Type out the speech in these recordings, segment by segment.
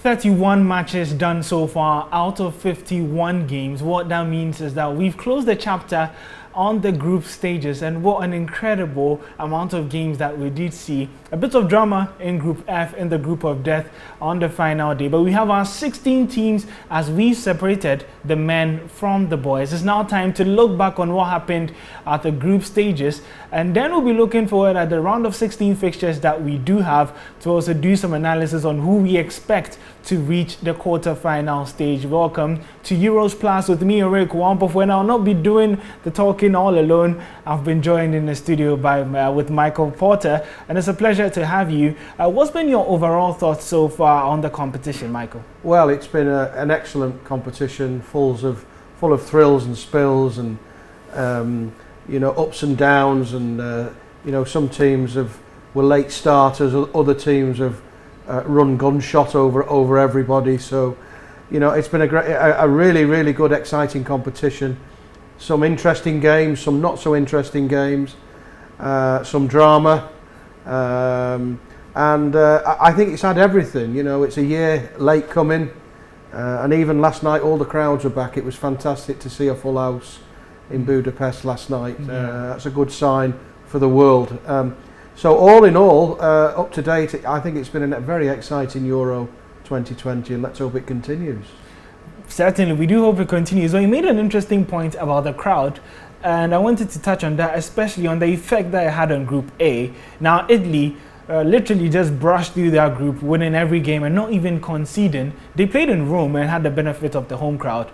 31 matches done so far out of 51 games. What that means is that we've closed the chapter on the group stages, and what an incredible amount of games that we did see. A bit of drama in Group F, in the group of death on the final day, but we have our 16 teams as we separated the men from the boys. It's now time to look back on what happened at the group stages, and then we'll be looking forward at the round of 16 fixtures that we do have to also do some analysis on who we expect to reach the quarter-final stage. Welcome to Euros Plus with me, Eric Wampof, when I'll not be doing the talking all alone. I've been joined in the studio by with Michael Porter, and it's a pleasure to have you. What's been your overall thoughts so far on the competition, Michael? Well, it's been an excellent competition, full of thrills and spills, and ups and downs, and some teams were late starters, other teams have run gunshot over everybody. So, it's been a really good, exciting competition. Some interesting games, some not so interesting games, some drama, and I think it's had everything. It's a year late coming, and even last night all the crowds were back. It was fantastic to see a full house in Budapest last night. That's a good sign for the world. So all in all, up to date, I think it's been a very exciting Euro 2020, and let's hope it continues. Certainly, we do hope it continues. So you made an interesting point about the crowd, and I wanted to touch on that, especially on the effect that it had on Group A. Now, Italy literally just brushed through their group, winning every game and not even conceding. They played in Rome and had the benefit of the home crowd.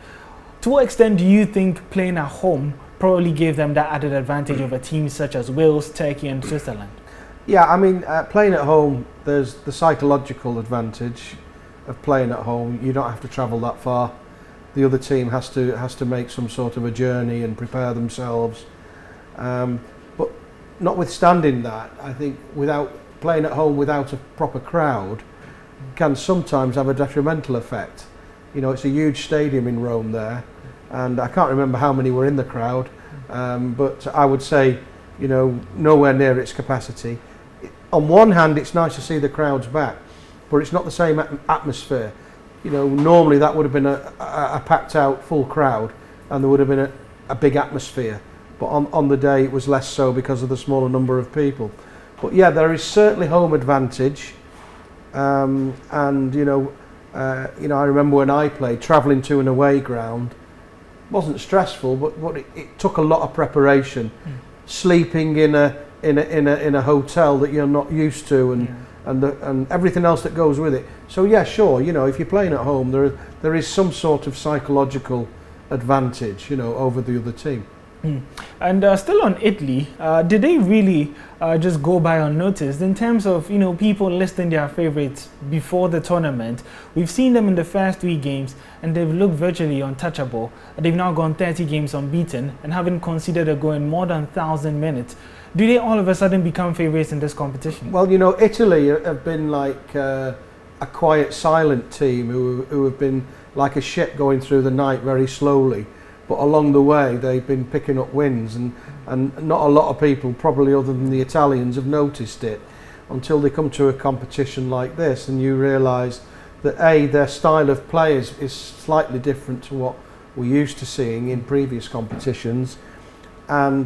To what extent do you think playing at home probably gave them that added advantage over teams such as Wales, Turkey and Switzerland? Yeah, I mean, playing at home, there's the psychological advantage of playing at home. You don't have to travel that far. The other team has to make some sort of a journey and prepare themselves. But notwithstanding that, I think playing at home without a proper crowd can sometimes have a detrimental effect. It's a huge stadium in Rome there, and I can't remember how many were in the crowd, but I would say, nowhere near its capacity. On one hand, it's nice to see the crowds back, but it's not the same atmosphere. Normally that would have been a packed out full crowd, and there would have been a big atmosphere. But on the day it was less so because of the smaller number of people. But yeah, there is certainly home advantage. And I remember when I played, travelling to an away ground wasn't stressful, but it took a lot of preparation. Sleeping in a hotel that you're not used to, and everything else that goes with it. So yeah, sure, if you're playing at home, there is some sort of psychological advantage, over the other team. And still on Italy, did they really just go by unnoticed in terms of people listing their favourites before the tournament? We've seen them in the first 3 games, and they've looked virtually untouchable. They've now gone 30 games unbeaten and haven't conceded a goal in more than 1,000 minutes. Do they all of a sudden become favourites in this competition? Well, Italy have been like a quiet, silent team who have been like a ship going through the night very slowly. But along the way, they've been picking up wins, and not a lot of people, probably other than the Italians, have noticed it until they come to a competition like this, and you realise that their style of play is slightly different to what we're used to seeing in previous competitions. And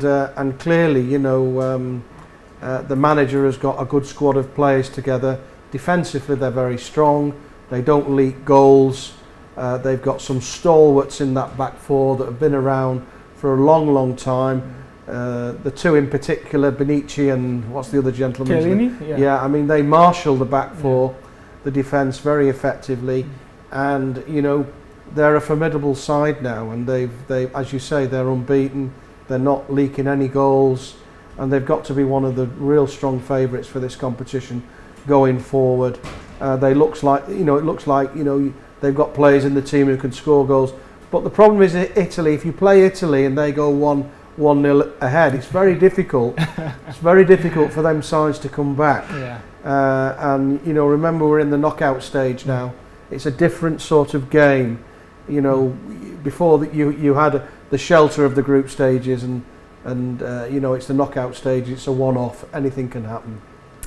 clearly, the manager has got a good squad of players together. Defensively, they're very strong. They don't leak goals. They've got some stalwarts in that back four that have been around for a long time. The two in particular, Benici and what's the other gentleman's name? Yeah, I mean, they marshal the back four, the defence very effectively, and they're a formidable side now. And they, as you say, they're unbeaten. They're not leaking any goals, and they've got to be one of the real strong favourites for this competition going forward. It looks like they've got players in the team who can score goals. But the problem is Italy. If you play Italy and they go 1-0 ahead, it's very difficult. It's very difficult for them sides to come back. And remember, we're in the knockout stage now. It's a different sort of game. Before that you had the shelter of the group stages, and it's the knockout stage. It's a one-off. Anything can happen.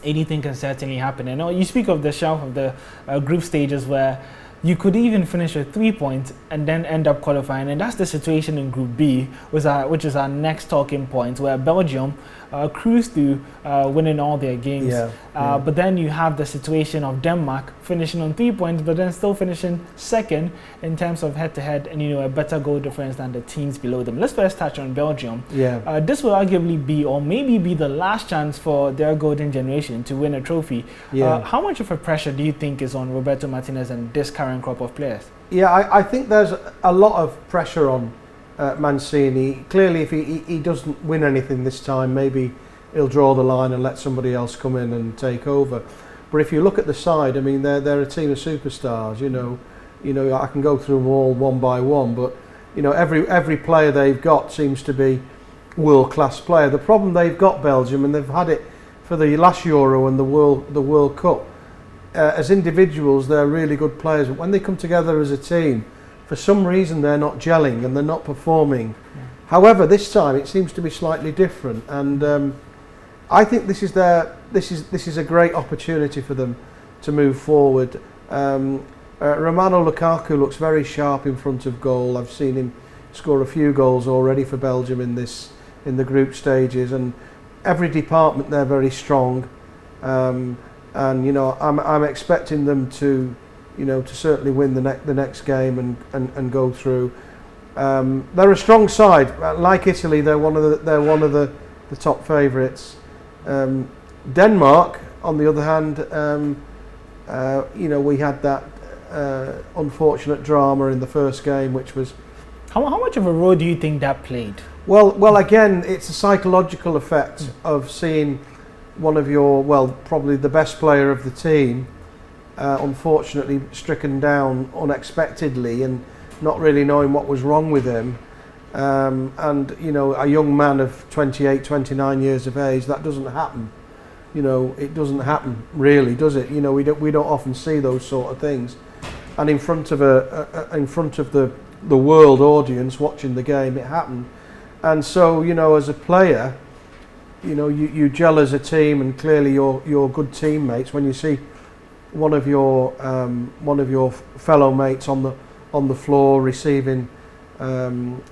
anything can certainly happen. And you speak of the shelf of the group stages where you could even finish with 3 points and then end up qualifying, and that's the situation in Group B, which is our next talking point, where Belgium cruised through winning all their games. But then you have the situation of Denmark finishing on 3 points, but then still finishing second in terms of head-to-head, and a better goal difference than the teams below them. Let's first touch on Belgium. This will arguably be, or maybe be, the last chance for their golden generation to win a trophy. How much of a pressure do you think is on Roberto Martinez and this current crop of players? I think there's a lot of pressure on Mancini. Clearly, if he doesn't win anything this time, maybe he'll draw the line and let somebody else come in and take over. But if you look at the side, I mean, they're a team of superstars. I can go through them all one by one, but every player they've got seems to be world-class player. The problem they've got, Belgium, and they've had it for the last Euro and the World Cup. As individuals, they're really good players, but when they come together as a team, for some reason they're not gelling and they're not performing. However, this time it seems to be slightly different, and I think this is a great opportunity for them to move forward. Romelu Lukaku looks very sharp in front of goal. I've seen him score a few goals already for Belgium in the group stages, and every department they're very strong. And I'm expecting them to certainly win the next game and go through. They're a strong side, like Italy. They're one of the top favourites. Denmark, on the other hand, we had that unfortunate drama in the first game, which was. How much of a role do you think that played? Well, again, it's a psychological effect of seeing one of your, probably the best player of the team, unfortunately stricken down unexpectedly and not really knowing what was wrong with him. And a young man of 28, 29 years of age, that doesn't happen. It doesn't happen really, does it? We don't often see those sort of things. And in front of the world audience watching the game, it happened. And so, as a player, you gel as a team, and clearly you're good teammates when you see one of your fellow mates on the floor receiving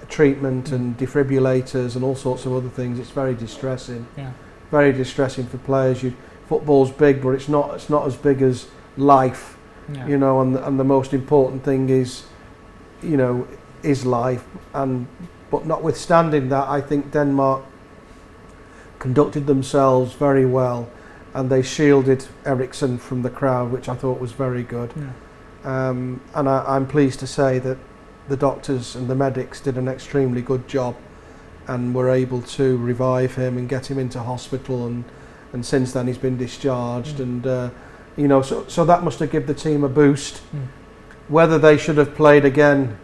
treatment and defibrillators and all sorts of other things. It's very distressing. Very distressing for players. Football's big, but it's not as big as life. And the most important thing is life. But notwithstanding that, I think Denmark conducted themselves very well, and they shielded Eriksen from the crowd, which I thought was very good. And I'm pleased to say that the doctors and the medics did an extremely good job and were able to revive him and get him into hospital, and since then he's been discharged. And so that must have given the team a boost. Whether they should have played again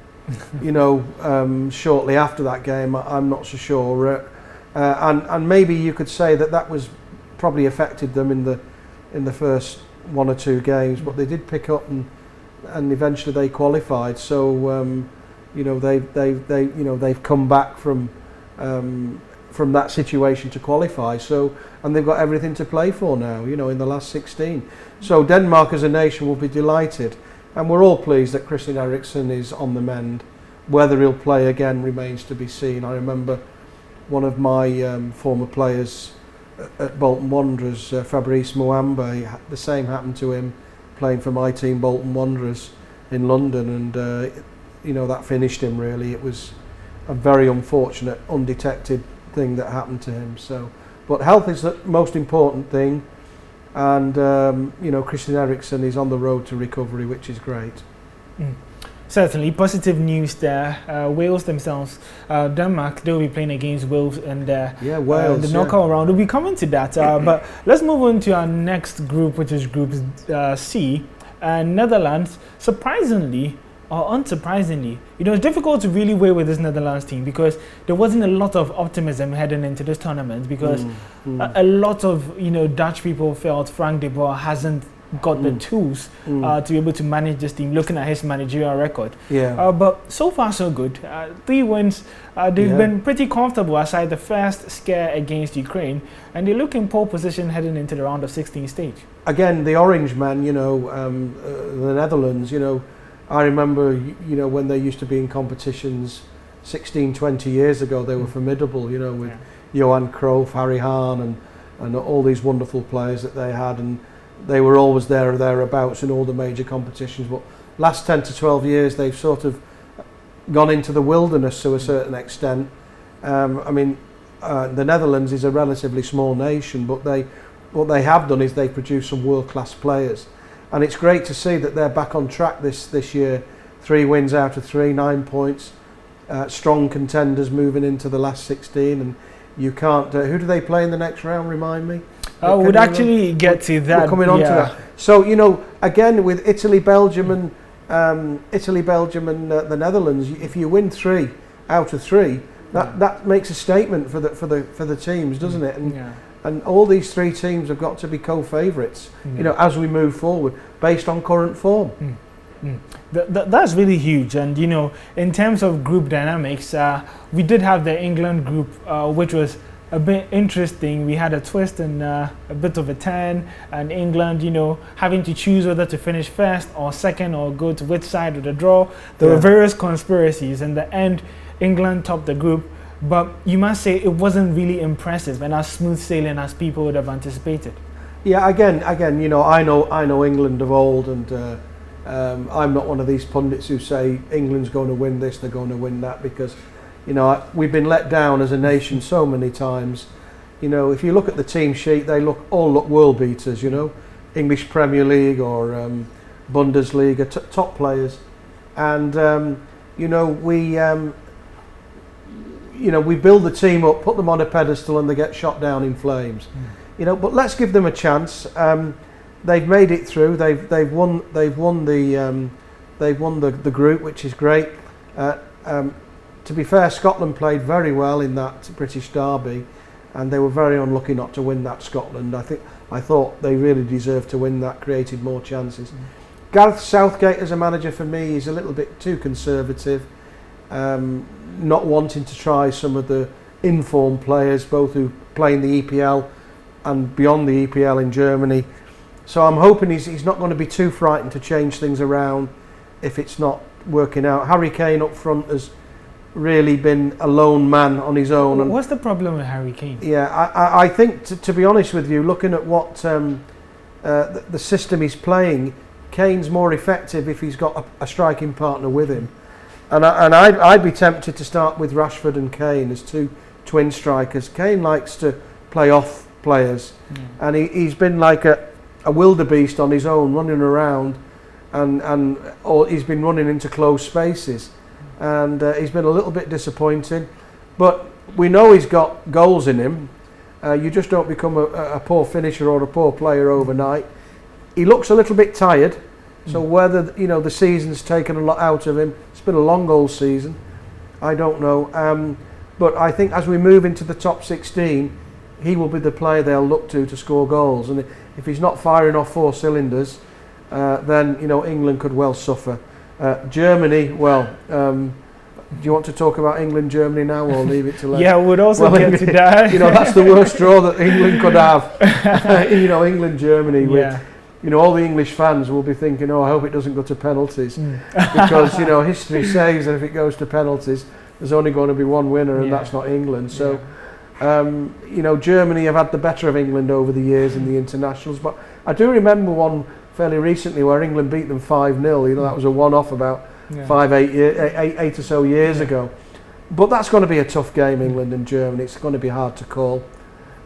shortly after that game, I'm not so sure. And maybe you could say that was probably affected them in the first one or two games, but they did pick up and eventually they qualified. So they've come back from that situation to qualify. So, and they've got everything to play for now. In the last 16. So Denmark as a nation will be delighted. And we're all pleased that Christian Eriksen is on the mend. Whether he'll play again remains to be seen. I remember one of my former players at Bolton Wanderers, Fabrice Muamba, the same happened to him playing for my team, Bolton Wanderers, in London, and that finished him really. It was a very unfortunate, undetected thing that happened to him. So, but health is the most important thing. And Christian Eriksen is on the road to recovery, which is great. Certainly, positive news there. Wales themselves, Denmark, they'll be playing against Wales in Wales, the knockout round. We'll be coming to that. But let's move on to our next group, which is Group C. Netherlands, surprisingly or unsurprisingly, it's difficult to really weigh with this Netherlands team because there wasn't a lot of optimism heading into this tournament because a lot of Dutch people felt Frank de Boer hasn't got the tools to be able to manage this team, looking at his managerial record. Yeah. But so far so good. 3 wins. They've been pretty comfortable aside the first scare against Ukraine, and they look in pole position heading into the round of 16 stage. Again, the Orange Man, the Netherlands, I remember, when they used to be in competitions 16, 20 years ago, they were formidable, with Johan Cruyff, Harry Hahn, and all these wonderful players that they had, and they were always there or thereabouts in all the major competitions. But last 10 to 12 years, they've sort of gone into the wilderness to a certain extent. The Netherlands is a relatively small nation, but what they have done is they produce some world-class players. And it's great to see that they're back on track this year. 3 wins out of 3, 9 points. Strong contenders moving into the last 16, and you can't. Who do they play in the next round? Remind me. We'd actually get to that. We're coming on to that. So again with Italy, Belgium, and the Netherlands, if you win 3 out of 3, that makes a statement for the teams, doesn't it? And all these 3 teams have got to be co-favourites, as we move forward, based on current form. That's really huge. And in terms of group dynamics, we did have the England group, which was a bit interesting. We had a twist and a bit of a turn, and England, having to choose whether to finish first or second or go to which side of the draw. There were various conspiracies. In the end, England topped the group, but you must say it wasn't really impressive and as smooth sailing as people would have anticipated. Yeah, again, I know England of old, and I'm not one of these pundits who say England's going to win this, they're going to win that, because we've been let down as a nation so many times. If you look at the team sheet, they all look world beaters. English Premier League or Bundesliga, top players, and we build the team up, put them on a pedestal, and they get shot down in flames. But let's give them a chance. They've made it through. They've won the group, which is great. To be fair, Scotland played very well in that British derby, and they were very unlucky not to win that. Scotland, I thought they really deserved to win that, created more chances. Gareth Southgate as a manager, for me, is a little bit too conservative, not wanting to try some of the informed players, both who play in the EPL and beyond the EPL in Germany. So I'm hoping he's not going to be too frightened to change things around if it's not working out. Harry Kane up front has really been a lone man on his own. And what's the problem with Harry Kane? Yeah, I think, to be honest with you, looking at what the system he's playing, Kane's more effective if he's got a striking partner with him. And I'd be tempted to start with Rashford and Kane as 2 twin strikers. Kane likes to play off players, and he's been like a wildebeest on his own, running around, or he's been running into closed spaces, and he's been a little bit disappointing. But we know he's got goals in him. You just don't become a poor finisher or a poor player overnight. He looks a little bit tired, so whether the season's taken a lot out of him. It's been a long old season. I don't know, but I think as we move into the top 16, he will be the player they'll look to score goals. And if he's not firing off 4 cylinders, then England could well suffer. Germany, well, do you want to talk about England-Germany now, or leave it to later? Yeah, we'd also get to that. That's the worst draw that England could have. England-Germany. Yeah. All the English fans will be thinking, I hope it doesn't go to penalties, because history says that if it goes to penalties, there's only going to be one winner, and that's not England. So, Germany have had the better of England over the years in the internationals, but I do remember one fairly recently where England beat them 5-0. That was a one-off about 8 or so years ago. But that's going to be a tough game, England and Germany. It's going to be hard to call,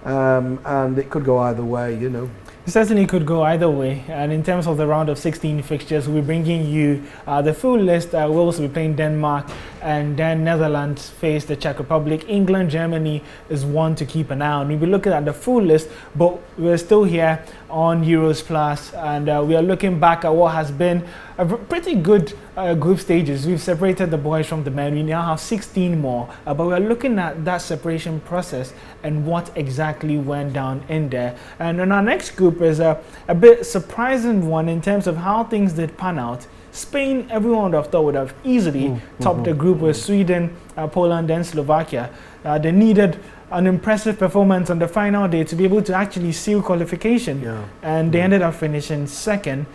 and it could go either way. It certainly could go either way. And in terms of the round of 16 fixtures, we'll be bringing you the full list. We'll also be playing Denmark and then Netherlands face the Czech Republic. England, Germany is one to keep an eye on. We'll be looking at the full list, but we're still here on Euros Plus, and we are looking back at what has been a pretty good group stages. We've separated the boys from the men. We now have 16 more, but we're looking at that separation process and what exactly went down in there. And in our next group is a bit surprising one in terms of how things did pan out. Spain, everyone would have thought would have easily topped the group with Sweden, Poland, and Slovakia. They needed an impressive performance on the final day to be able to actually seal qualification, and they ended up finishing second.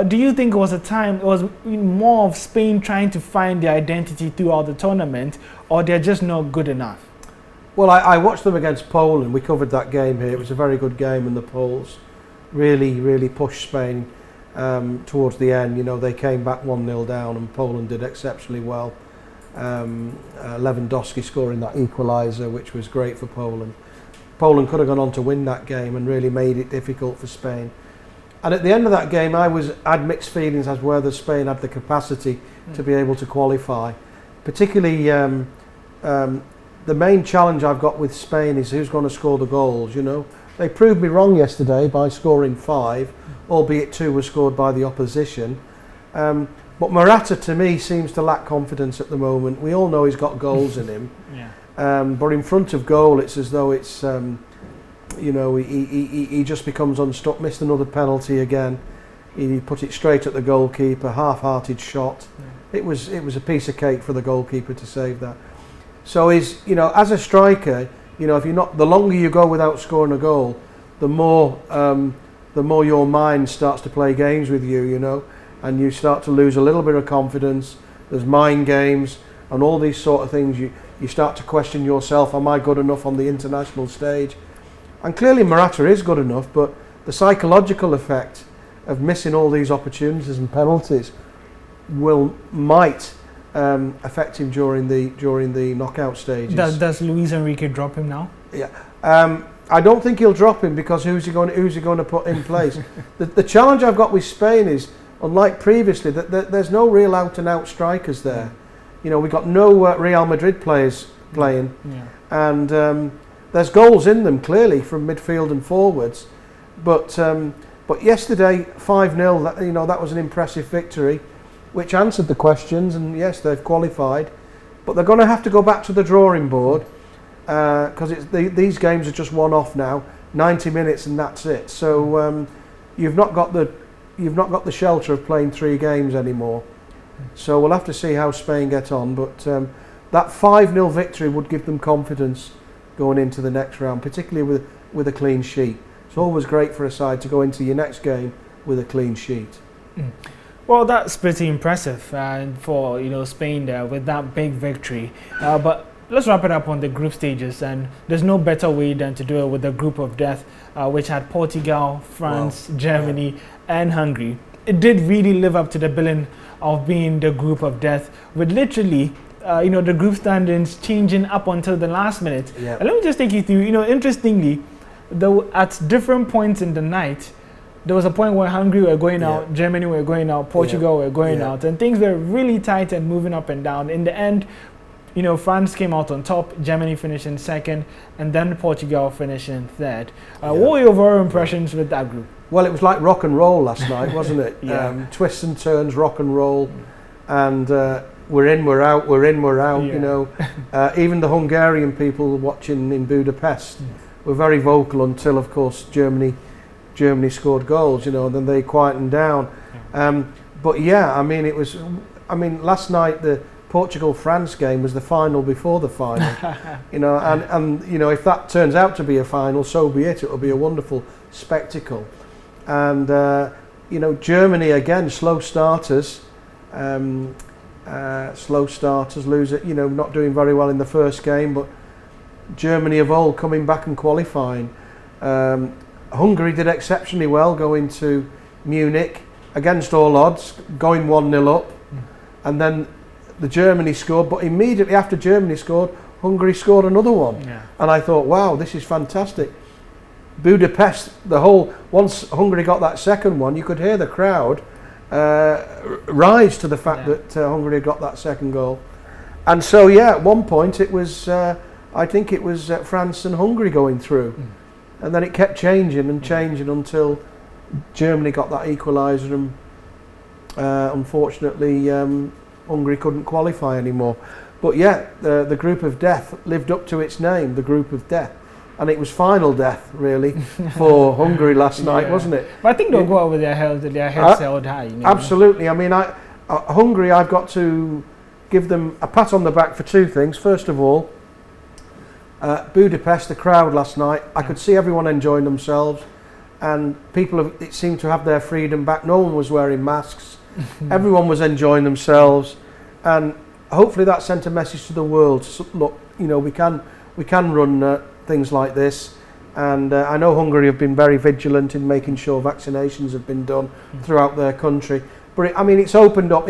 Do you think it was it was more of Spain trying to find their identity throughout the tournament, or they're just not good enough? Well, I watched them against Poland. We covered that game here. It was a very good game, and the Poles really pushed Spain towards the end. You know, they came back 1-0 down, and Poland did exceptionally well. Lewandowski scoring that equaliser, which was great for Poland. Poland could have gone on to win that game and really made it difficult for Spain. And at the end of that game, I had mixed feelings as whether Spain had the capacity to be able to qualify. Particularly, the main challenge I've got with Spain is who's going to score the goals. You know, they proved me wrong yesterday by scoring 5, albeit 2 were scored by the opposition. But Morata, to me, seems to lack confidence at the moment. We all know he's got goals in him, but in front of goal, it's as though it's, you know, he just becomes unstuck. Missed another penalty again. He put it straight at the goalkeeper, half-hearted shot. It was a piece of cake for the goalkeeper to save that. So you know, as a striker, you know, the longer you go without scoring a goal, the more your mind starts to play games with you. You know. And you start to lose a little bit of confidence. There's mind games and all these sort of things. You start to question yourself, am I good enough on the international stage? And clearly Morata is good enough, but the psychological effect of missing all these opportunities and penalties might affect him during the knockout stages. Does Luis Enrique drop him now? Yeah. I don't think he'll drop him, because who's he going to put in place? The challenge I've got with Spain is, unlike previously, that there's no real out-and-out strikers there. You know, we've got no Real Madrid players playing, and there's goals in them clearly from midfield and forwards. But yesterday, 5-0, you know, that was an impressive victory, which answered the questions. And yes, they've qualified, but they're going to have to go back to the drawing board, because these games are just one-off now, 90 minutes and that's it. So you've not got the shelter of playing 3 games anymore. So we'll have to see how Spain get on. But that 5-0 victory would give them confidence going into the next round, particularly with a clean sheet. It's always great for a side to go into your next game with a clean sheet. Well, that's pretty impressive for, you know, Spain there with that big victory. But let's wrap it up on the group stages, and there's no better way than to do it with the group of death, which had Portugal, France, Germany, and Hungary. It did really live up to the billing of being the group of death, with literally, you know, the group standings changing up until the last minute. And let me just take you through. You know, interestingly, though, at different points in the night, there was a point where Hungary were going out, Germany were going out, Portugal were going out, and things were really tight and moving up and down. In the end, you know, France came out on top, Germany finishing second, and then Portugal finishing third. What were your overall impressions with that group? Well, it was like rock and roll last night, wasn't it? Twists and turns, rock and roll, and we're in, we're out, we're in, we're out. You know, even the Hungarian people watching in Budapest were very vocal until, of course, Germany scored goals. You know, and then they quietened down. But yeah, I mean, last night the Portugal-France game was the final before the final. You know, and you know, if that turns out to be a final, so be it. It will be a wonderful spectacle. And you know, Germany again, slow starters, lose it. You know, not doing very well in the first game, but Germany of old coming back and qualifying. Hungary did exceptionally well going to Munich against all odds, going 1-0 up, and then the Germany scored. But immediately after Germany scored, Hungary scored another one, and I thought, wow, this is fantastic. Budapest, once Hungary got that second one, you could hear the crowd rise to the fact that Hungary got that second goal. And so, yeah, at one point it was, I think it was France and Hungary going through. And then it kept changing and changing until Germany got that equaliser, and unfortunately Hungary couldn't qualify anymore. But yeah, the group of death lived up to its name, the group of death. And it was final death, really, for Hungary last night, wasn't it? But I think they'll go out with their heads held high. You know? Absolutely. I mean, Hungary, I've got to give them a pat on the back for two things. First of all, Budapest, the crowd last night, I could see everyone enjoying themselves, and it seemed to have their freedom back. No one was wearing masks. Everyone was enjoying themselves, and hopefully that sent a message to the world. So, look, you know, we can run things like this, and I know Hungary have been very vigilant in making sure vaccinations have been done throughout their country. But I mean, it's opened up.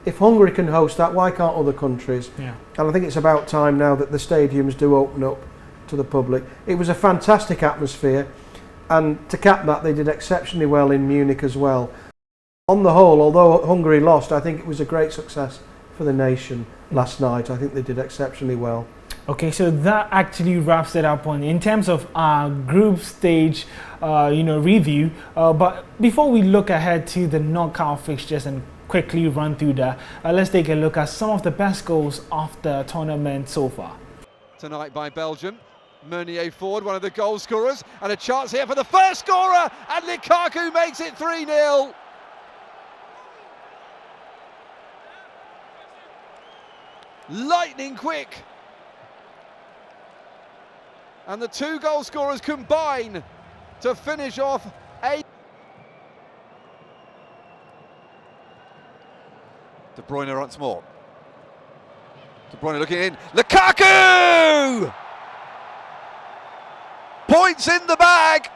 If Hungary can host that, why can't other countries? Yeah. And I think it's about time now that the stadiums do open up to the public. It was a fantastic atmosphere, and to cap that, they did exceptionally well in Munich as well. On the whole, although Hungary lost, I think it was a great success for the nation last night. I think they did exceptionally well. Okay, so that actually wraps it up in terms of our group stage, review. But before we look ahead to the knockout fixtures and quickly run through that, let's take a look at some of the best goals of the tournament so far. Tonight by Belgium, Meunier forward, one of the goal scorers, and a chance here for the first scorer, and Lukaku makes it 3-0. Lightning quick. And the two goal scorers combine to finish off a... De Bruyne once more. De Bruyne looking in. Lukaku! Points in the bag.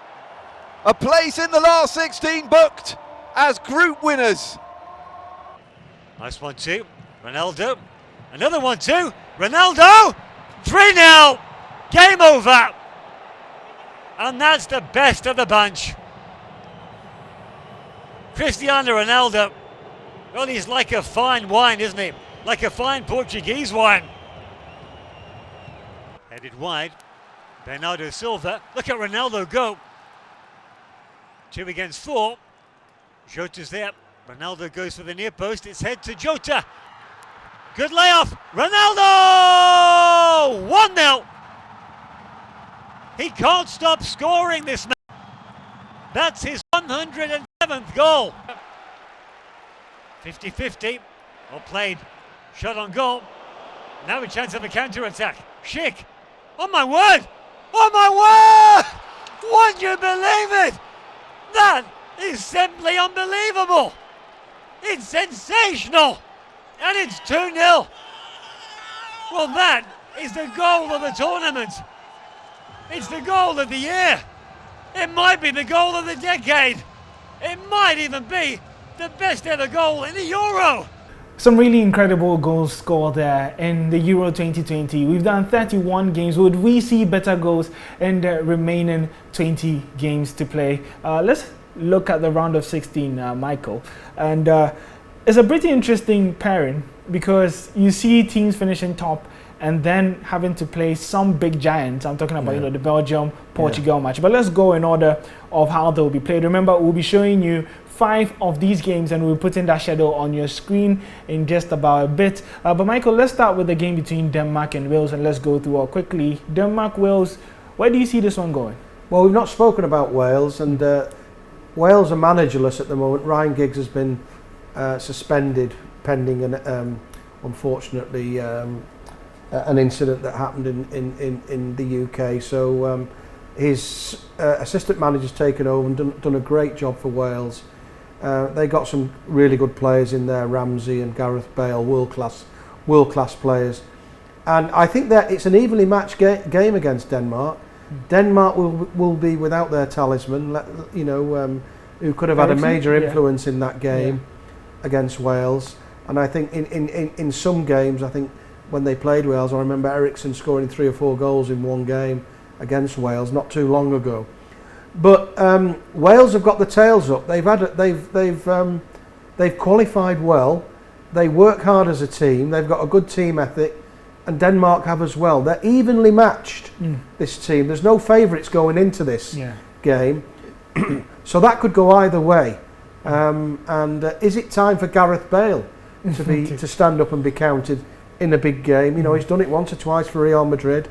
A place in the last 16 booked as group winners. Nice 1-2. Ronaldo. Another 1-2. Ronaldo! 3-0. Game over. And that's the best of the bunch. Cristiano Ronaldo. Well, he's like a fine wine, isn't he? Like a fine Portuguese wine. Headed wide. Bernardo Silva. Look at Ronaldo go. 2 against 4. Jota's there. Ronaldo goes for the near post. It's head to Jota. Good layoff. Ronaldo! 1-0. He can't stop scoring this man. That's his 107th goal. 50-50. Well played. Shot on goal. Now a chance of a counter-attack. Schick. Oh my word! Oh my word! Would you believe it? That is simply unbelievable. It's sensational. And it's 2-0. Well, that is the goal of the tournament. It's the goal of the year. It might be the goal of the decade. It might even be the best ever goal in the Euro. Some really incredible goals scored there in the Euro 2020. We've done 31 games. Would we see better goals in the remaining 20 games to play? Let's look at the round of 16, Michael. And it's a pretty interesting pairing because you see teams finishing top and then having to play some big giants. I'm talking about the Belgium, Portugal match. But let's go in order of how they'll be played. Remember, we'll be showing you 5 of these games and we'll put in that schedule on your screen in just about a bit. But Michael, let's start with the game between Denmark and Wales, and let's go through it quickly. Denmark-Wales, where do you see this one going? Well, we've not spoken about Wales, and Wales are managerless at the moment. Ryan Giggs has been suspended pending unfortunately an incident that happened in the UK. So his assistant manager's taken over and done a great job for Wales. They got some really good players in there, Ramsey and Gareth Bale, world class players. And I think that it's an evenly matched game against Denmark. Denmark will be without their talisman, who could have had a major influence in that game against Wales. And I think in some games, I think when they played Wales, I remember Eriksson scoring 3 or 4 goals in one game against Wales not too long ago. But Wales have got the tails up. They've qualified well. They work hard as a team. They've got a good team ethic, and Denmark have as well. They're evenly matched, this team. There's no favourites going into this game. So that could go either way. Is it time for Gareth Bale to stand up and be counted in a big game? You know, he's done it once or twice for Real Madrid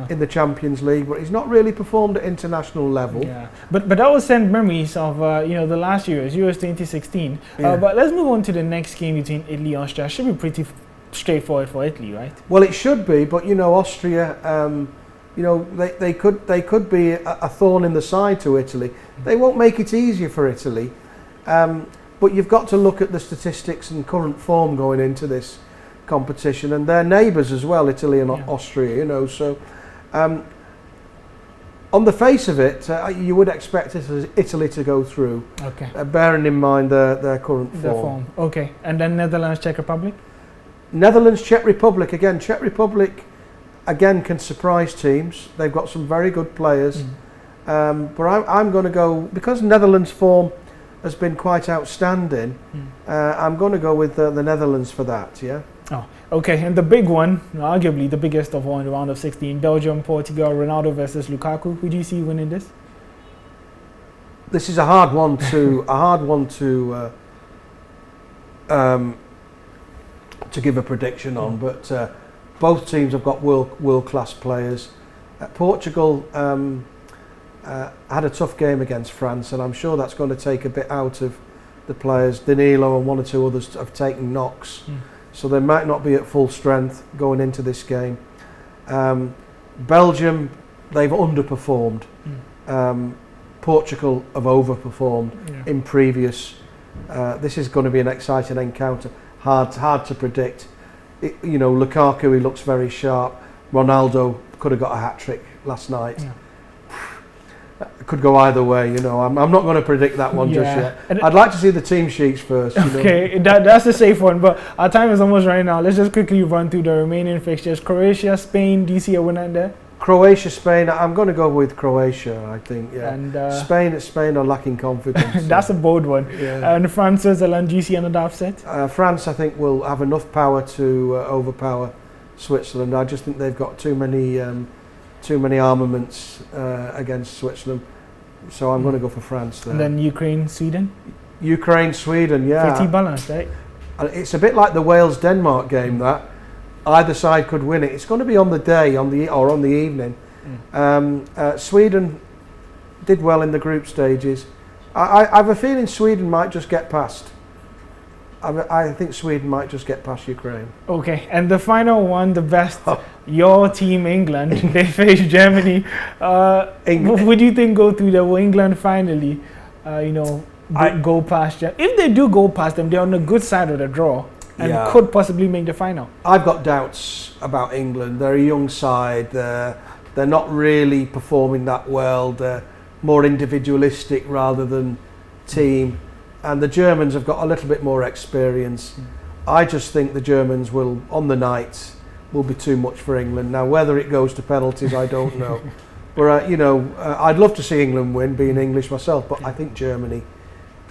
in the Champions League, but he's not really performed at international level. Yeah, but that will send memories of the last Euros 2016. But let's move on to the next game between Italy and Austria. Should be pretty straightforward for Italy, right? Well, it should be, but you know, Austria, they could be a thorn in the side to Italy. They won't make it easier for Italy, but you've got to look at the statistics and current form going into this competition, and their neighbours as well, Italy and Austria. You know, so on the face of it, you would expect Italy to go through. Okay. Bearing in mind their current form. Okay, and then Netherlands, Czech Republic. Netherlands, Czech Republic again. Czech Republic again can surprise teams. They've got some very good players, but I'm going to go, because Netherlands' form has been quite outstanding. I'm going to go with the Netherlands for that. Yeah. Oh, okay. And the big one, arguably the biggest of all in the round of 16, Belgium, Portugal, Ronaldo versus Lukaku. Who do you see winning this? This is a hard one to give a prediction on, but both teams have got world-class players. Portugal had a tough game against France, and I'm sure that's going to take a bit out of the players. Danilo and one or two others have taken knocks, so they might not be at full strength going into this game. Belgium, they've underperformed. Portugal have overperformed in previous. This is going to be an exciting encounter. Hard to predict. Lukaku, he looks very sharp. Ronaldo could have got a hat-trick last night. It could go either way, I'm not going to predict that one just yet. I'd like to see the team sheets first. Okay, that's a safe one, but our time is almost running out. Let's just quickly run through the remaining fixtures. Croatia, Spain, do you see a winner there? Croatia, Spain, I'm going to go with Croatia, I think, And Spain are lacking confidence. That's a bold one. And France, Switzerland, do you see another upset? France, I think, will have enough power to overpower Switzerland. I just think they've got too many armaments against Switzerland, so I'm going to go for France there. And then Ukraine, Sweden? Ukraine, Sweden, yeah. Pretty balanced, right? It's a bit like the Wales-Denmark game, that. Either side could win it. It's going to be on the day, on the evening. Sweden did well in the group stages. I have a feeling Sweden might just get past. I think Sweden might just get past Ukraine. Okay, and the final one, the best, your team, England. They face Germany. What do you think go through there? Will England finally, go past them? If they do go past them, they're on the good side of the draw and could possibly make the final. I've got doubts about England. They're a young side. They're not really performing that well. They're more individualistic rather than team. And the Germans have got a little bit more experience. I just think the Germans will, on the night, will be too much for England. Now, whether it goes to penalties, I don't know. But, I'd love to see England win, being English myself, but I think Germany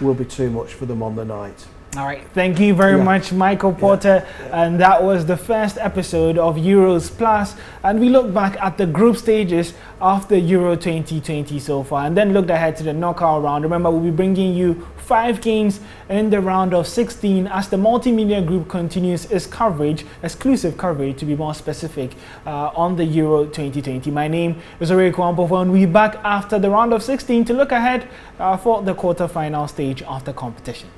will be too much for them on the night. All right, thank you very much, Michael Porter. And that was the first episode of Euros Plus. And we looked back at the group stages of the Euro 2020 so far, and then looked ahead to the knockout round. Remember, we'll be bringing you 5 games in the round of 16 as the multimedia group continues its coverage, exclusive coverage to be more specific, on the Euro 2020. My name is Ore Kwampo, and we'll be back after the round of 16 to look ahead for the quarter-final stage of the competition.